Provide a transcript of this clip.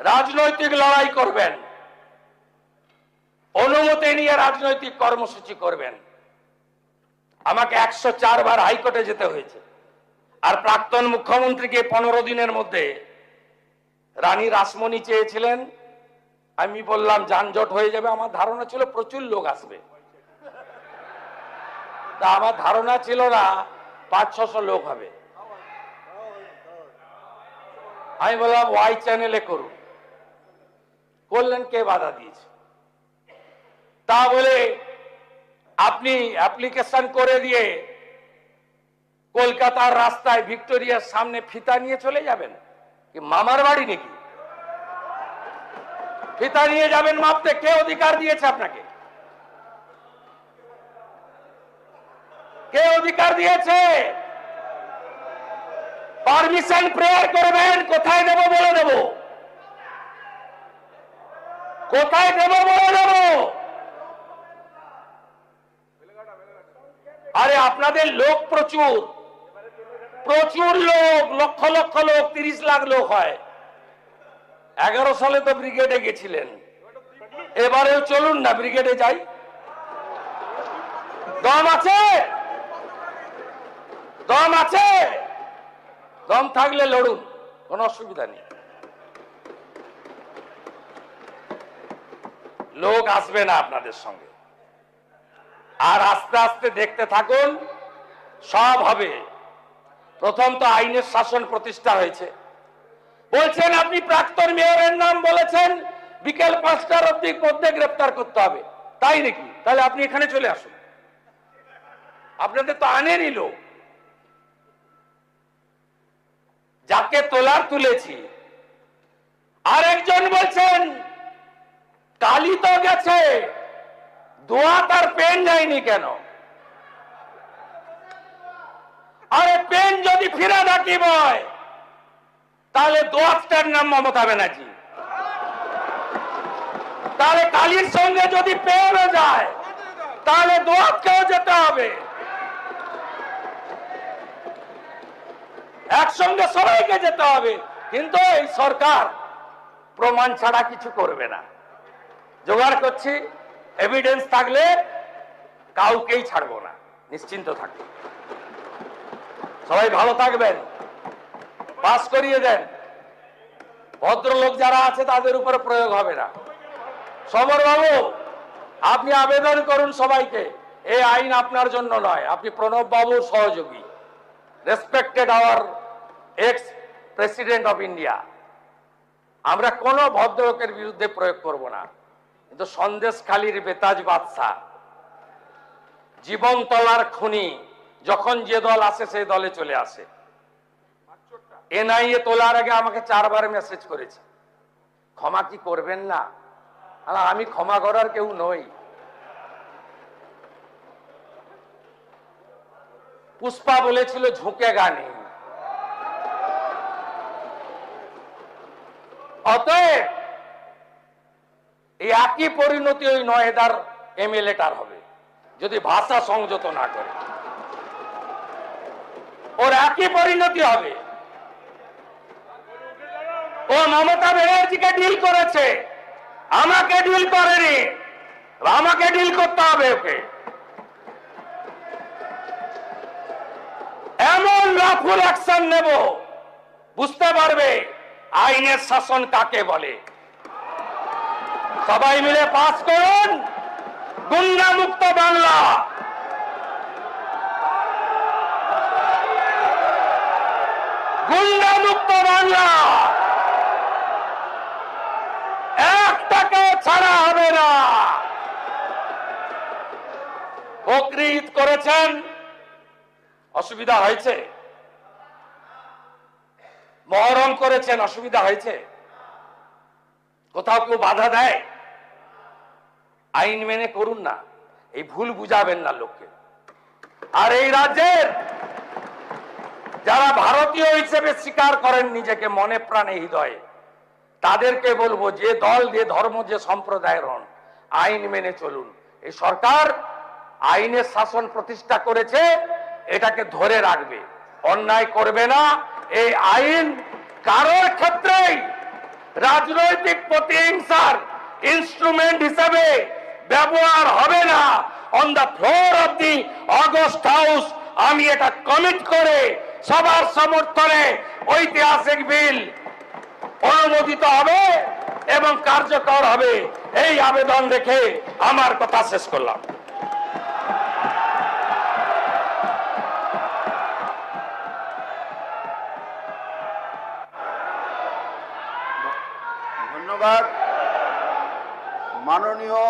রাজনৈতিক লড়াই করবেন, অনুমতি নিয়ে রাজনৈতিক কর্মসূচি করবেন। আমাকে 104 বার হাইকোর্টে যেতে হয়েছে, আর প্রাক্তন মুখ্যমন্ত্রীকে 15 দিনের মধ্যে রানী রাসমণি চেয়েছিলেন। আমি বললাম যানজট হয়ে যাবে, আমার ধারণা ছিল প্রচুর লোক আসবে, তা আমার ধারণা ছিল না 500-600 লোক হবে। আমি বললাম ওয়াই চ্যানেলে করুন, করলেন, কে বাধা দিয়েছে? তা বলে আপনি অ্যাপ্লিকেশন করে দিয়ে কলকাতার রাস্তায় ভিক্টোরিয়ার সামনে ফিতা নিয়ে চলে যাবেন? কি মামার বাড়ি নাকি? ফিতা নিয়ে যাবেন মাপতে? কে অধিকার দিয়েছে আপনাকে? কে অধিকার দিয়েছে? পারমিশন প্রেয়ার করবেন, কোথায় দেব বলে দেব, কোথায় দেব বলে দেব। আরে আপনাদের লোক প্রচুর, প্রচুর লোক, লক্ষ লক্ষ লোক, 30 লাখ লোক হয়। 11 সালে তো ব্রিগেডে গেছিলেন, এবারেও চলুন না ব্রিগেডে যাই। দম আছে? দম আছে? দম থাকলে লড়ুন, কোনো অসুবিধা নেই। লোক আসবে না আপনাদের সঙ্গে, আর আস্তে আস্তে দেখতে থাকুন, সব হবে। প্রথম তো আইনের শাসন প্রতিষ্ঠা হয়েছে। বলছেন আপনি প্রাক্তন মেয়রের নাম বলেছেন, বিকেল 5টার মধ্যে গ্রেফতার করতে হবে, তাই নাকি? তাহলে আপনি এখানে চলে আসুন, আপনাদের তো আনেনই লোক। যাকে তোলার তুলেছি। আরেকজন বলছেন কালি তো গেছে, দোয়া তার পেন যায়নি কেন? আরে পেন যদি ফিরে রাখি হয়, তাহলে দোয়াতটার নাম মমতা ব্যানার্জি। তাহলে কালির সঙ্গে যদি পেনও যায়, তাহলে দোয়াতকেও যেতে হবে। একসঙ্গে সবাইকে যেতে হবে। কিন্তু এই সরকার প্রমাণ ছাড়া কিছু করবে না। জোগাড় করছি, এভিডেন্স থাকলে কাউকেই ছাড়বো না, নিশ্চিন্ত থাকবে। সবাই ভালো থাকবেন, পাস করিয়ে দেন। ভদ্রলোক যারা আছে তাদের উপরে প্রয়োগ হবে না। সমর বাবু, আপনি আবেদন করুন সবাইকে, এই আইন আপনার জন্য নয়, আপনি প্রণব বাবুর সহযোগী, respected our ex president of India. আমরা কোন ভদ্রলোকের বিরুদ্ধে প্রয়োগ করব না। কিন্তু সন্দেশখালীর বেতাজ বাদশাহ, জীবনতলার খুনি, যখন যে দল আসে সেই দলে চলে আসে। এনআইএ তোলার আগে আমাকে 4 বার মেসেজ করেছে, ক্ষমা কি করবেন না? আমি ক্ষমা করার কেউ নই। পুষ্পা বলেছিল ঝুঁকে গানে, অতএব এই একই পরিণতি ওই 9000 এমএলএটার হবে যদি ভাষা সংযত না করে। ওর একই পরিণতি হবে। ও মমতা ব্যানার্জিকে ডিল করেছে, আমাকে ডিল করেনি, আমাকে ডিল করতে হবে ওকে। এমন রাফুল অ্যাকশন নেব, বুঝতে পারবে আইনের শাসন কাকে বলে। সবাই মিলে পাস করুন গুন্ডা মুক্ত বাংলা। গুন্ডা মুক্ত বাংলা, একটাকে ছাড়া হবে না। বকরিদ করেছেন, অসুবিধা হয়েছে? মহরম করেছেন, অসুবিধা হয়েছে? কোথাও কেউ বাধা দেয়? আইন মেনে করুন না, এই ভুল বুঝাবেন না লোককে। আর এই রাজ্যের যারা ভারতীয় হিসেবে স্বীকার করেন নিজেকে মনে প্রাণে হৃদয়ে, তাদেরকে বলবো যে দল, যে ধর্ম, যে সম্প্রদায়ের হন, আইন মেনে চলুন। এই সরকার আইনের শাসন প্রতিষ্ঠা করেছে, এটাকে ধরে রাখবে, অন্যায় করবে না। এই আইন কারোর ক্ষেত্রেই রাজনৈতিক প্রতিহিংসার ইনস্ট্রুমেন্ট হিসেবে ব্যবহার হবে না। On the floor of the August house আমি এটা কমিট করে সবার সমর্থনে ঐতিহাসিক বিল অনুমোদিত হবে এবং কার্যকর হবে, এই আবেদন রেখে আমার কথা শেষ করলাম। ধন্যবাদ। মাননীয়